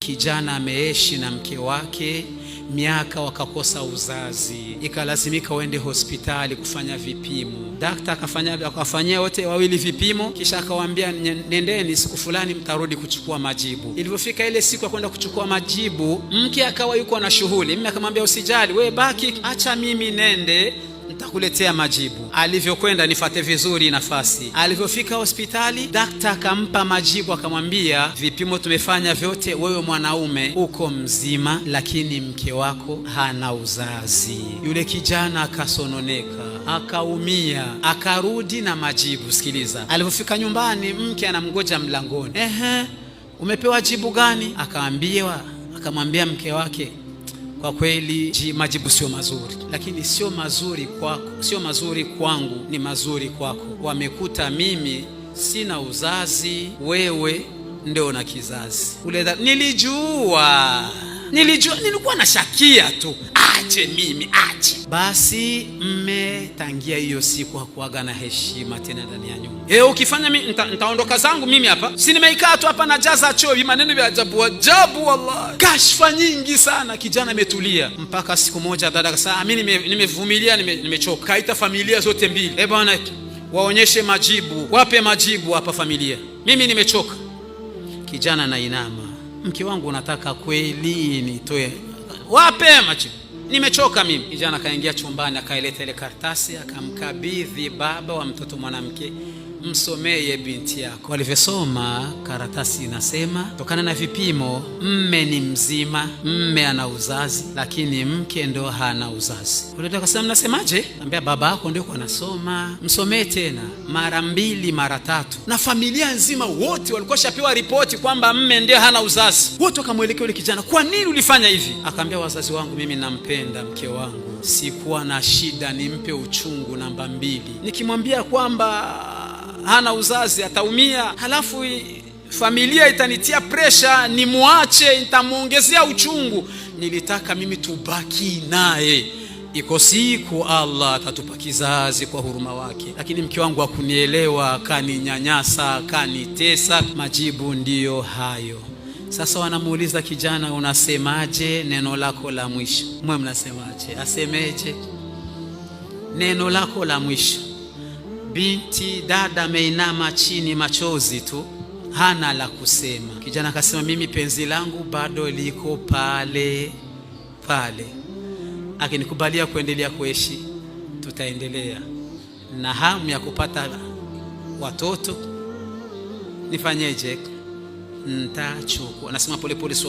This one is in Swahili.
Kijana ameishi na mke wake miaka, wakakosa uzazi, ikalazimika waende hospitali kufanya vipimo. Daktari akafanyia wote wawili vipimo, kisha akawaambia nendeni siku fulani mtarudi kuchukua majibu. Ilipofika ile siku ya kwenda kuchukua majibu, mke akawa yuko na shughuli. Mume akamwambia usijali, wewe baki, acha mimi nende nitakuletea majibu. Alivyokwenda, nifate vizuri nafasi, alivyofika hospitali, daktari akampa majibu, akamwambia vipimo tumefanya vyote, wewe mwanaume uko mzima, lakini mke wako hana uzazi. Yule kijana akasononeka, akaumia, akarudi na majibu. Sikiliza, alivyofika nyumbani, mke anamgoja mlangoni. Umepewa jibu gani? Akamwambia mke wake, kwa kweli majibu sio mazuri, lakini sio mazuri kwako, sio mazuri kwangu, ni mazuri kwako. Wamekuta mimi sina uzazi, wewe ndio na kizazi. Nilikuwa nashakia tu, ache mimi, ache. Basi tangia hiyo siku hakuaga na heshima tena ndani ya nyumba. Ukifanya mimi nitaondoka zangu mimi hapa. Si nimeikaa tu hapa na jaza choo, maneno ya ajabu wallahi. Kashfa nyingi sana. Kijana ametulia mpaka siku moja dada akasema, mimi nimevumilia, nimechoka. Kaita familia zote mbili. Bwana, waonyeshe majibu, wape majibu hapa familia. Mimi nimechoka. Kijana na inama, mke wangu unataka kweli nitoe? Wape majibu. Nimechoka mimi. Kijana akaingia chumbani, akaileta ile karatasi, akamkabidhi baba wa mtoto mwanamke, msomee binti yako. Alivyosoma karatasi inasema, kutokana na vipimo, mme ni mzima, mme ana uzazi, lakini mke ndo hana uzazi. Yule akasema, mnasemaje? Anambia, baba yako ndio anasoma, msomee tena mara 2 mara 3. Na familia nzima wote walikuwa shapewa ripoti kwamba mme ndiye hana uzazi. Wote wakamwelekea yule kijana, kwa nini ulifanya hivi? Akamwambia, wazazi wangu, mimi nampenda mke wangu, sikuwa na shida nimpe uchungu namba 2. Nikimwambia kwamba hana uzazi ataumia, halafu familia itanitia pressure, nimuache, nitamuongezea uchungu. Nilitaka mimi tubaki naye, iko siku Allah atatupa kizazi kwa huruma wake. Lakini mke wangu hakunielewa, kaninyanyasa, kanitesa. Majibu ndiyo hayo. Sasa wanamuuliza kijana, unasemaje neno lako la mwisho? Mwe mnasemaje? Asemeje neno lako la mwisho? Binti dada ameinama chini, machozi tu, hana la kusema. Kijana akasema, mimi penzi langu bado liko pale pale, akinikubalia kuendelea kuishi, tutaendelea. Na hamu ya kupata watoto, nifanyeje? Nitachukua. Anasema pole pole.